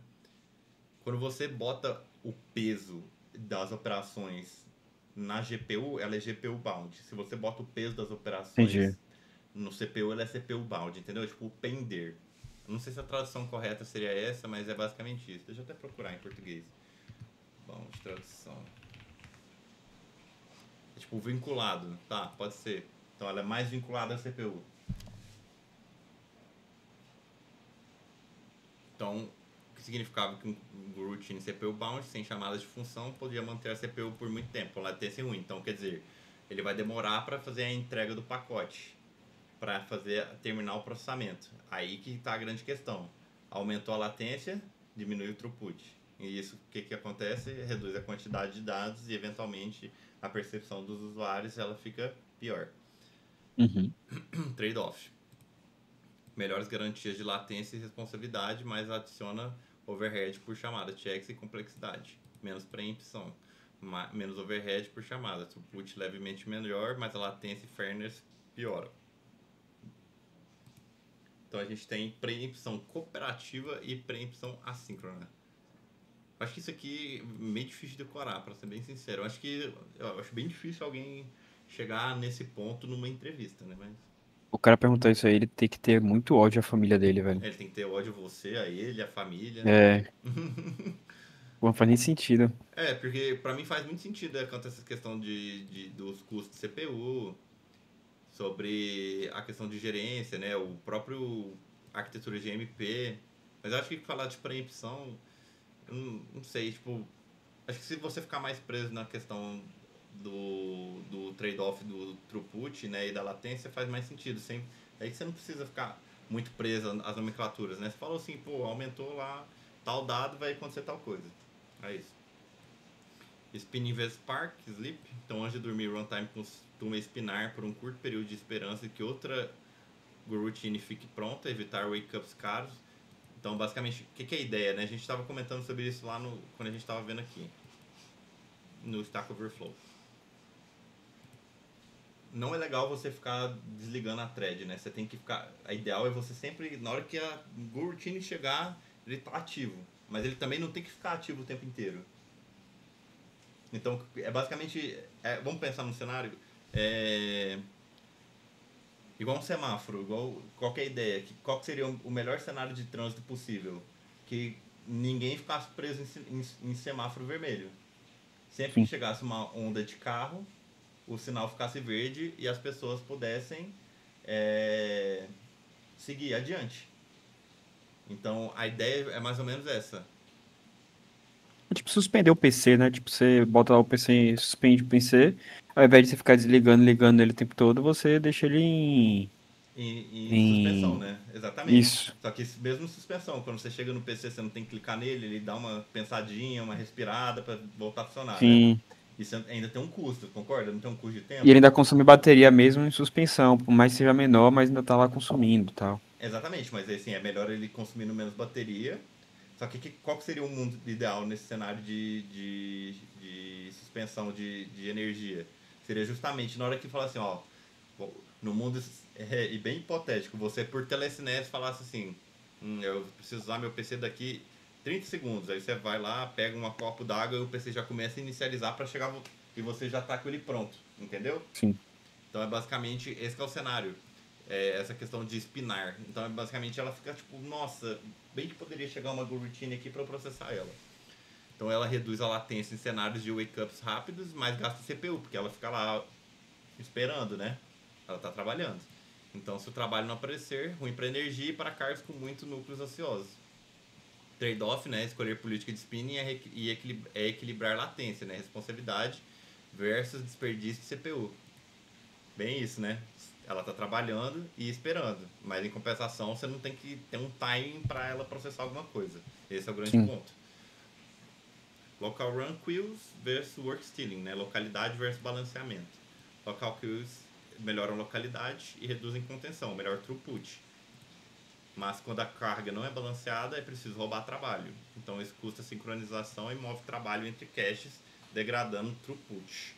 Quando você bota o peso das operações na GPU, ela é GPU bound. Se você bota o peso das Entendi. operações no CPU, ela é CPU bound, entendeu? Tipo, pender. Não sei se a tradução correta seria essa, mas é basicamente isso. Deixa eu até procurar em português. Bound, tradução. É tipo vinculado, tá? Pode ser. Então ela é mais vinculada à CPU. Então, o que significava que um routine CPU bound, sem chamadas de função, podia manter a CPU por muito tempo, com latência ruim. Então, quer dizer, ele vai demorar para fazer a entrega do pacote, para terminar o processamento. Aí que está a grande questão. Aumentou a latência, diminui o throughput. E isso, o que acontece? Reduz a quantidade de dados e, eventualmente, a percepção dos usuários ela fica pior. Uhum. Trade-off. Melhores garantias de latência e responsabilidade, mas adiciona overhead por chamada, checks e complexidade. Menos preempção, menos overhead por chamada. Throughput levemente melhor, mas a latência e fairness piora. Então a gente tem preempção cooperativa e preempção assíncrona. Acho que isso aqui é meio difícil de decorar, para ser bem sincero. Eu acho bem difícil alguém chegar nesse ponto numa entrevista, né? Mas O cara perguntar isso aí, ele tem que ter muito ódio à família dele, velho. ele tem que ter ódio a você, a ele, a família. É, não faz nem sentido. Porque pra mim faz muito sentido quanto a essa questão dos custos de CPU, sobre a questão de gerência, né? O próprio arquitetura de MP. Mas eu acho que falar de preempção, eu não sei, tipo, acho que se você ficar mais preso na questão do trade-off do throughput, né, e da latência, faz mais sentido. Aí você não precisa ficar muito preso às nomenclaturas, né? Você falou assim, pô, aumentou lá tal dado, vai acontecer tal coisa. É isso. Spinning vs Spark, Sleep. Então, antes de dormir, runtime costuma espinar por um curto período de esperança que outra routine fique pronta, evitar wake-ups caros. Então, basicamente, o que é a ideia, né? A gente estava comentando sobre isso lá quando a gente estava vendo aqui, no Stack Overflow. Não é legal você ficar desligando a thread, né? Você tem que ficar... A ideal é você sempre, na hora que a routine chegar, ele tá ativo. Mas ele também não tem que ficar ativo o tempo inteiro. Então, basicamente... vamos pensar num cenário... igual um semáforo, igual qualquer ideia. Qual seria o melhor cenário de trânsito possível? que ninguém ficasse preso em semáforo vermelho. Sempre Sim. que chegasse uma onda de carro, o sinal ficasse verde e as pessoas pudessem seguir adiante. Então a ideia é mais ou menos essa. É tipo suspender o PC, né? Tipo, você bota lá o PC, suspende o PC, ao invés de você ficar desligando, ligando ele o tempo todo, você deixa ele Em suspensão, em... né? Exatamente. Isso. Só que mesmo em suspensão, quando você chega no PC, você não tem que clicar nele, ele dá uma pensadinha, uma respirada pra voltar a funcionar, né? Sim. Isso ainda tem um custo, concorda? Não tem um custo de E ele tempo? ainda consome bateria mesmo em suspensão, por mais que seja menor, mas ainda tá lá consumindo e tal. Exatamente, mas assim, é melhor ele consumindo menos bateria. Só que qual que seria o mundo ideal nesse cenário de suspensão de energia? Seria justamente na hora que fala assim, ó, no mundo e bem hipotético, você por telecinese falasse assim, eu preciso usar meu PC daqui 30 segundos. Aí você vai lá, pega um copo d'água e o PC já começa a inicializar para chegar e você já tá com ele pronto, entendeu? Sim. Então é basicamente esse que é o cenário. Essa questão de spinar. Então é basicamente ela fica tipo, nossa, bem que poderia chegar uma routine aqui para eu processar ela. Então ela reduz a latência em cenários de wake-ups rápidos, mas gasta CPU, porque ela fica lá esperando, né? Ela está trabalhando. Então se o trabalho não aparecer, ruim para energia e para cargas com muitos núcleos ociosos. Trade-off, né? Escolher política de spinning é equilibrar latência, né? Responsabilidade versus desperdício de CPU. Bem isso, né? Ela tá trabalhando e esperando, mas em compensação você não tem que ter um timing para ela processar alguma coisa. Esse é o grande Sim. ponto. Local run queues versus work stealing, né? Localidade versus balanceamento. Local queues melhoram localidade e reduzem contenção, melhor throughput. Mas quando a carga não é balanceada, é preciso roubar trabalho. Então isso custa sincronização e move trabalho entre caches, degradando throughput.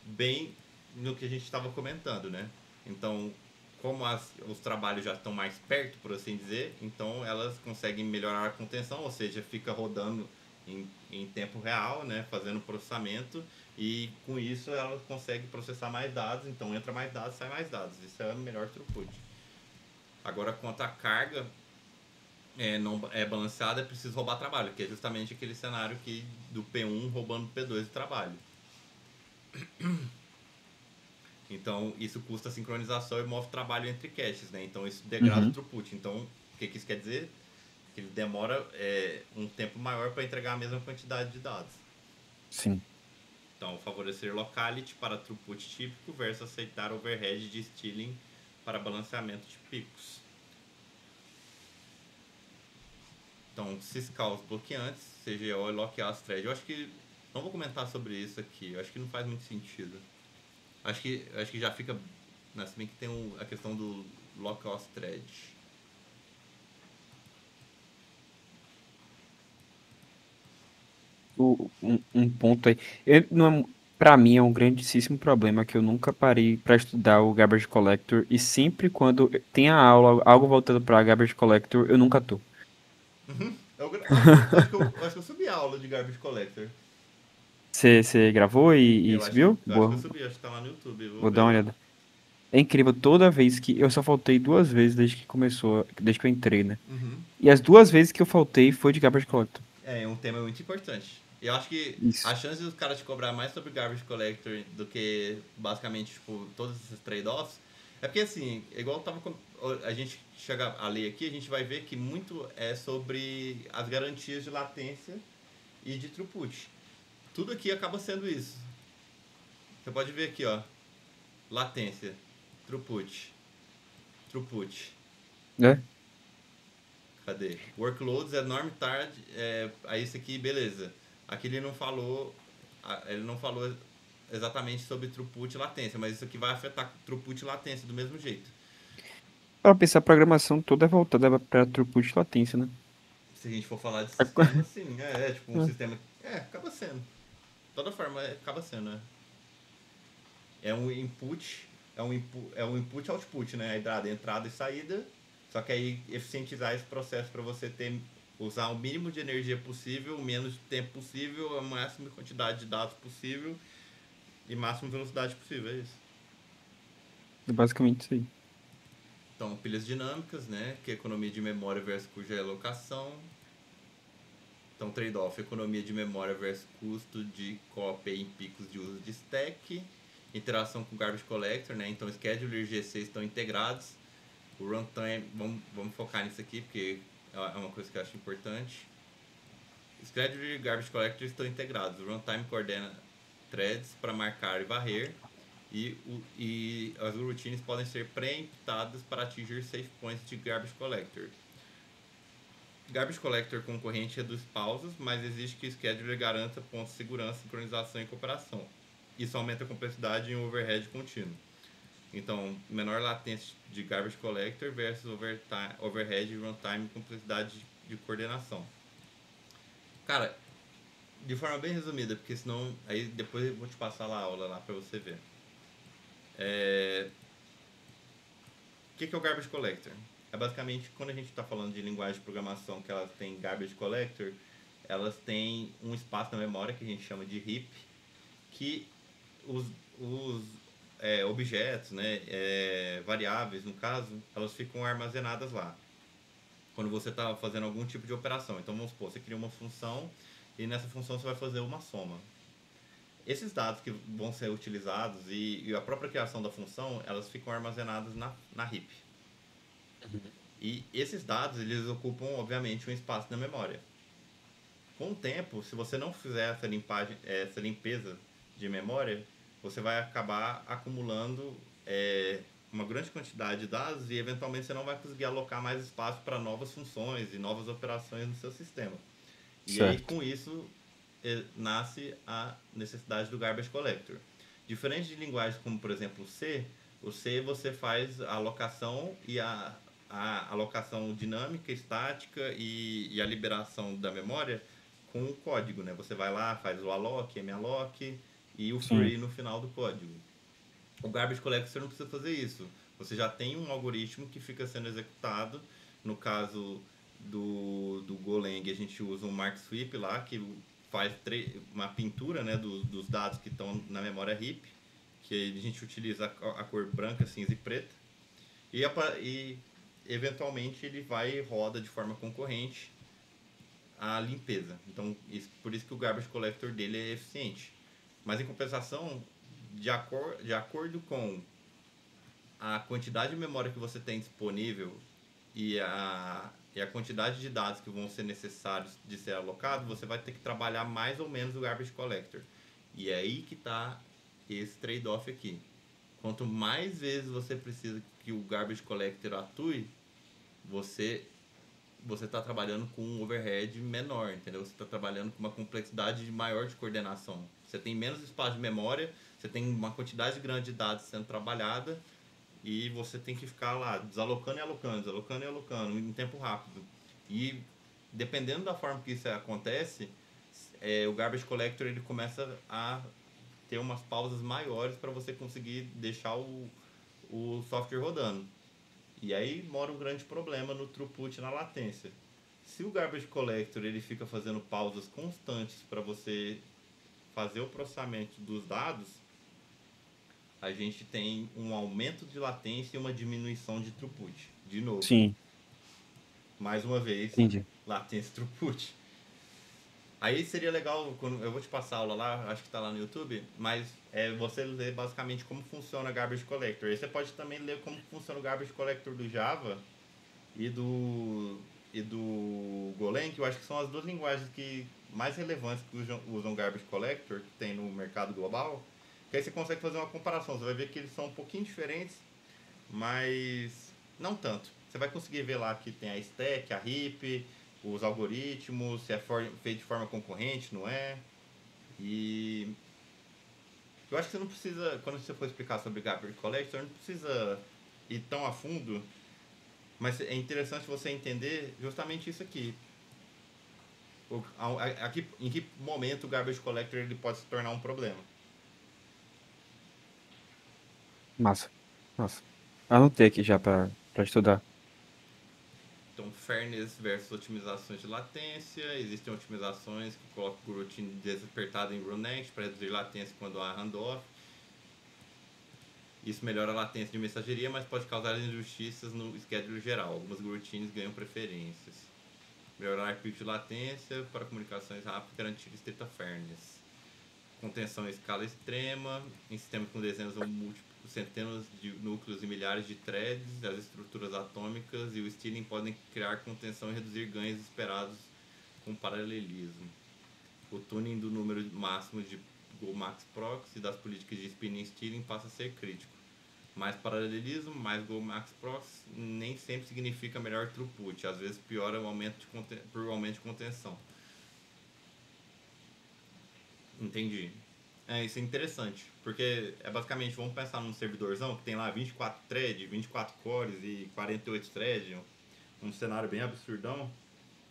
Bem no que a gente estava comentando, né? Então, como os trabalhos já estão mais perto, por assim dizer, então elas conseguem melhorar a contenção, ou seja, fica rodando em tempo real, né? Fazendo processamento, e com isso ela consegue processar mais dados, então entra mais dados, sai mais dados. Isso é o melhor throughput. Agora, quanto à carga não é balanceada, é preciso roubar trabalho, que é justamente aquele cenário do P1 roubando o P2 de trabalho. Então, isso custa sincronização e move trabalho entre caches, né? Então, isso degrada o throughput. Então, o que isso quer dizer? Que ele demora um tempo maior para entregar a mesma quantidade de dados. Sim. Então, favorecer locality para throughput típico versus aceitar overhead de stealing para balanceamento de picos. Então, ciscar os bloqueantes, CGO e lockout thread. Eu acho que não vou comentar sobre isso aqui. Eu acho que não faz muito sentido. Acho que já fica. Se bem que tem a questão do lockout thread. Um ponto aí. Pra mim é um grandíssimo problema que eu nunca parei pra estudar o Garbage Collector e sempre quando tem a aula, algo voltado pra Garbage Collector, eu nunca tô. Acho que eu subi a aula de Garbage Collector. Você gravou e subiu? Eu acho que eu Boa, subi, acho que tá lá no YouTube. Vou vou dar uma ver. olhada. É incrível, toda vez que. Eu só faltei 2 vezes desde que começou, desde que eu entrei, né? E as 2 vezes que eu faltei foi de Garbage Collector. É um tema muito importante. E eu acho que Isso. a chance dos caras te cobrar mais sobre Garbage Collector do que basicamente tipo, todos esses trade-offs é porque assim, igual a gente chega a ler aqui, a gente vai ver que muito é sobre as garantias de latência e de throughput. Tudo aqui acaba sendo isso. Você pode ver aqui, ó. Latência, throughput. Né? Cadê? Workloads é norm tard, aí isso aqui, beleza. Aqui ele não falou exatamente sobre throughput e latência, mas isso aqui vai afetar throughput e latência do mesmo jeito. Pra pensar, a programação toda é voltada pra throughput e latência, né? Se a gente for falar de sistema, sim, tipo um sistema. Acaba sendo. De toda forma, acaba sendo, né? É um input output, né? Entrada e saída. Só que aí eficientizar esse processo para você usar o mínimo de energia possível, o menos tempo possível, a máxima quantidade de dados possível e máxima velocidade possível, é isso. É basicamente isso aí. Então, pilhas dinâmicas, né? Que é economia de memória versus cuja alocação. Então, trade-off, economia de memória versus custo de cópia em picos de uso de stack. Interação com o Garbage Collector, né? Então, Scheduler e GC estão integrados. O runtime, vamos focar nisso aqui, porque é uma coisa que eu acho importante. Scheduler e Garbage Collector estão integrados. O runtime coordena threads para marcar e varrer. E as routines podem ser pré-emptadas para atingir safe points de Garbage Collector. Garbage Collector concorrente reduz pausas, mas exige que o scheduler garanta pontos de segurança, sincronização e cooperação. Isso aumenta a complexidade em overhead contínuo. Então, menor latência de Garbage Collector versus overhead e runtime e complexidade de coordenação. Cara, de forma bem resumida, porque senão aí depois eu vou te passar a aula lá para você ver. O que é o Garbage Collector? É basicamente, quando a gente está falando de linguagem de programação que elas têm Garbage Collector, elas têm um espaço na memória que a gente chama de heap, que os objetos, né, variáveis, no caso, elas ficam armazenadas lá. Quando você está fazendo algum tipo de operação. Então, vamos supor, você cria uma função e nessa função você vai fazer uma soma. Esses dados que vão ser utilizados e a própria criação da função, elas ficam armazenadas na heap. E esses dados, eles ocupam, obviamente, um espaço na memória. Com o tempo, se você não fizer essa limpeza de memória, você vai acabar acumulando uma grande quantidade de dados e, eventualmente, você não vai conseguir alocar mais espaço para novas funções e novas operações no seu sistema. E aí, com isso, nasce a necessidade do Garbage Collector. Diferente de linguagens como, por exemplo, o C você faz a alocação e a alocação dinâmica, estática e a liberação da memória com o código, né? Você vai lá, faz o alloc, malloc e o free no final do código. O Garbage Collector você não precisa fazer isso. Você já tem um algoritmo que fica sendo executado. No caso do Golang, a gente usa um Mark Sweep lá, que faz uma pintura, né, dos dados que estão na memória heap, que a gente utiliza a cor branca, cinza e preta. E eventualmente ele vai e roda de forma concorrente a limpeza. Então, por isso que o Garbage Collector dele é eficiente. Mas em compensação, de acordo com a quantidade de memória que você tem disponível e a quantidade de dados que vão ser necessários de ser alocado, você vai ter que trabalhar mais ou menos o Garbage Collector. E é aí que está esse trade-off aqui. Quanto mais vezes você precisa que o Garbage Collector atue, você está trabalhando com um overhead menor, entendeu? Você está trabalhando com uma complexidade maior de coordenação. Você tem menos espaço de memória, você tem uma quantidade grande de dados sendo trabalhada e você tem que ficar lá desalocando e alocando em tempo rápido. E dependendo da forma que isso acontece, o Garbage Collector ele começa a ter umas pausas maiores para você conseguir deixar o software rodando. E aí mora um grande problema no throughput, na latência. Se o Garbage Collector ele fica fazendo pausas constantes para você fazer o processamento dos dados, a gente tem um aumento de latência e uma diminuição de throughput. De novo. Sim. Mais uma vez, Entendi. latência e throughput. Aí seria legal, quando eu vou te passar a aula lá, acho que está lá no YouTube, mas você ler basicamente como funciona o Garbage Collector. Aí você pode também ler como funciona o Garbage Collector do Java e do Golang, que eu acho que são as duas linguagens mais relevantes que usam Garbage Collector, que tem no mercado global. Que aí você consegue fazer uma comparação, você vai ver que eles são um pouquinho diferentes, mas não tanto. Você vai conseguir ver lá que tem a stack, a heap, os algoritmos, se é feito de forma concorrente, não é? E eu acho que você não precisa, quando você for explicar sobre Garbage Collector, não precisa ir tão a fundo, mas é interessante você entender justamente isso aqui. Em que momento o Garbage Collector ele pode se tornar um problema. Massa. Anotei aqui já pra estudar. Então, fairness versus otimizações de latência. Existem otimizações que colocam o routine despertado em RunNext para reduzir latência quando há handoff. Isso melhora a latência de mensageria, mas pode causar injustiças no schedule geral. Algumas routines ganham preferências. Melhorar pico de latência para comunicações rápidas e garantir state of fairness. Contenção em escala extrema, em sistemas com dezenas ou múltiplos, centenas de núcleos e milhares de threads, as estruturas atômicas e o stealing podem criar contenção e reduzir ganhos esperados com paralelismo. O tuning do número máximo de GoMax Prox e das políticas de spinning e stealing passa a ser crítico. Mais paralelismo, mais GoMax Prox nem sempre significa melhor throughput, às vezes piora o aumento por aumento de contenção. Entendi. Isso é interessante, porque é basicamente, vamos pensar num servidorzão que tem lá 24 threads, 24 cores e 48 threads, um cenário bem absurdão.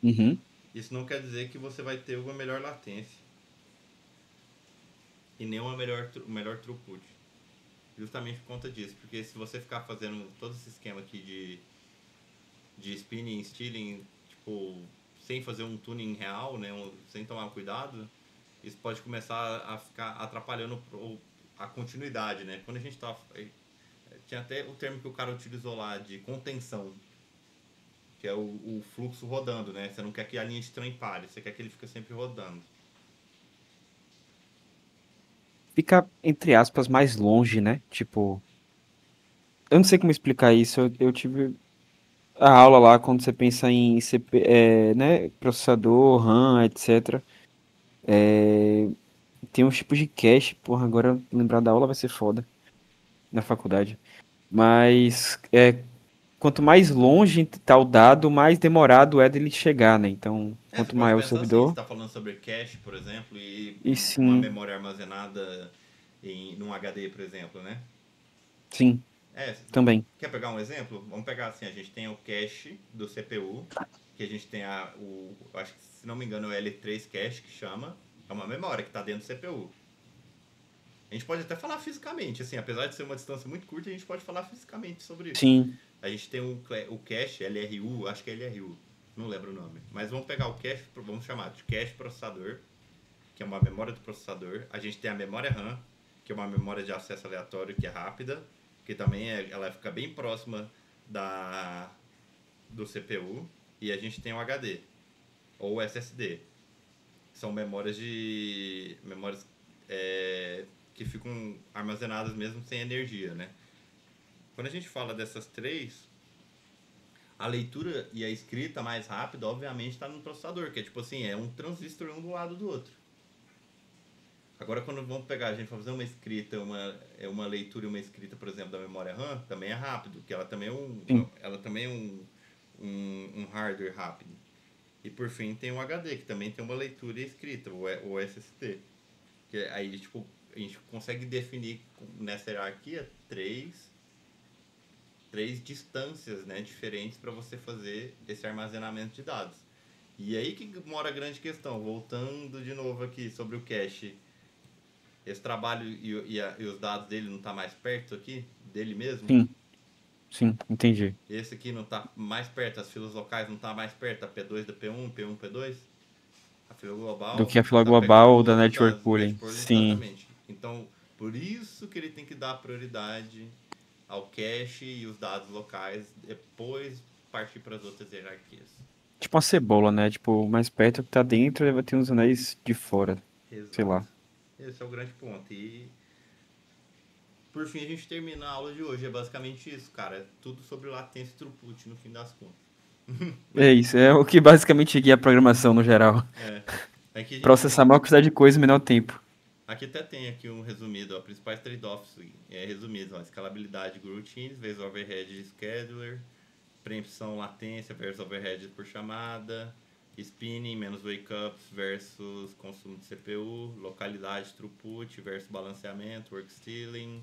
Uhum. Isso não quer dizer que você vai ter uma melhor latência e nem uma melhor throughput. Justamente por conta disso, porque se você ficar fazendo todo esse esquema aqui de spinning, stealing, tipo, sem fazer um tuning real, né, sem tomar cuidado, isso pode começar a ficar atrapalhando a continuidade, né? Quando a gente tava... Tinha até o termo que o cara utilizou lá de contenção, que é o fluxo rodando, né? Você não quer que a linha de trem pare, você quer que ele fique sempre rodando. Fica, entre aspas, mais longe, né? Tipo, eu não sei como explicar isso. Eu tive a aula lá quando você pensa em né, processador, RAM, etc. Tem uns tipos de cache, porra, agora lembrar da aula vai ser foda na faculdade. Mas quanto mais longe tá o dado, mais demorado é dele chegar, né? Então, Você quanto pode maior o pensar assim, você servidor, está falando sobre cache, por exemplo, e e uma sim, memória armazenada num HD, por exemplo, né? sim, É, também. quer pegar um exemplo? Vamos pegar assim, a gente tem o cache do CPU, que a gente tem acho que se não me engano é o L3 cache que chama, é uma memória que está dentro do CPU. A gente pode até falar fisicamente, assim, apesar de ser uma distância muito curta, a gente pode falar fisicamente sobre isso. Sim, A gente tem o cache LRU, acho que é LRU, não lembro o nome, mas vamos pegar o cache, vamos chamar de cache processador, que é uma memória do processador. A gente tem a memória RAM, que é uma memória de acesso aleatório que é rápida, que também ela fica bem próxima do CPU. E a gente tem o HD, ou SSD. São memórias que ficam armazenadas mesmo sem energia, né? Quando a gente fala dessas três, a leitura e a escrita mais rápida, obviamente, está no processador, que é tipo assim, é um transistor um do lado do outro. Agora, quando vamos pegar, a gente vai fazer uma escrita, uma leitura e uma escrita, por exemplo, da memória RAM, também é rápido, que ela também sim. é um hardware rápido. E por fim tem o HD, que também tem uma leitura e escrita, o SSD. Que aí, tipo, a gente consegue definir nessa hierarquia três distâncias, né, diferentes para você fazer esse armazenamento de dados. E aí que mora a grande questão, voltando de novo aqui sobre o cache. Esse trabalho e os dados dele não tá mais perto aqui, dele mesmo? Sim, sim, entendi. Esse aqui não tá mais perto, as filas locais não tá mais perto, a P2 da P1, P1, P2? A fila Do global que a fila da global ou P2 da e network das pooling. networks, Sim. exatamente. Então, por isso que ele tem que dar prioridade ao cache e os dados locais, depois partir para as outras hierarquias. Tipo uma cebola, né? Tipo, mais perto que tá dentro, vai ter uns anéis de fora. Sei Exato. lá. Esse é o grande ponto. E por fim a gente termina a aula de hoje. É basicamente isso, cara. É tudo sobre latência e throughput no fim das contas. É isso, é o que basicamente guia a programação no geral. É. Aqui a gente Processar a tem. maior quantidade de coisa em menor tempo. Aqui até tem aqui um resumido, ó, principais trade-offs resumidos, ó, escalabilidade routines vezes overhead scheduler, preempção latência versus overhead por chamada, spinning menos wake-ups versus consumo de CPU, localidade throughput versus balanceamento, work stealing,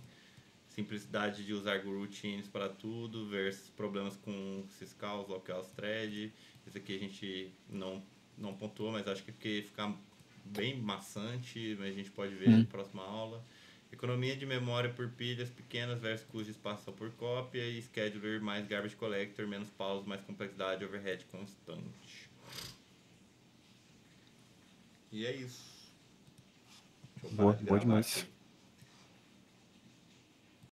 simplicidade de usar routines para tudo versus problemas com syscalls, locals thread. Isso aqui a gente não pontuou, mas acho que é porque fica bem maçante, mas a gente pode ver na Hum. próxima aula. Economia de memória por pilhas pequenas versus custo de espaço por cópia e scheduler mais garbage collector, menos pausas, mais complexidade, overhead constante. E é isso. Deixa eu parar Boa, de boa gravar demais. aqui.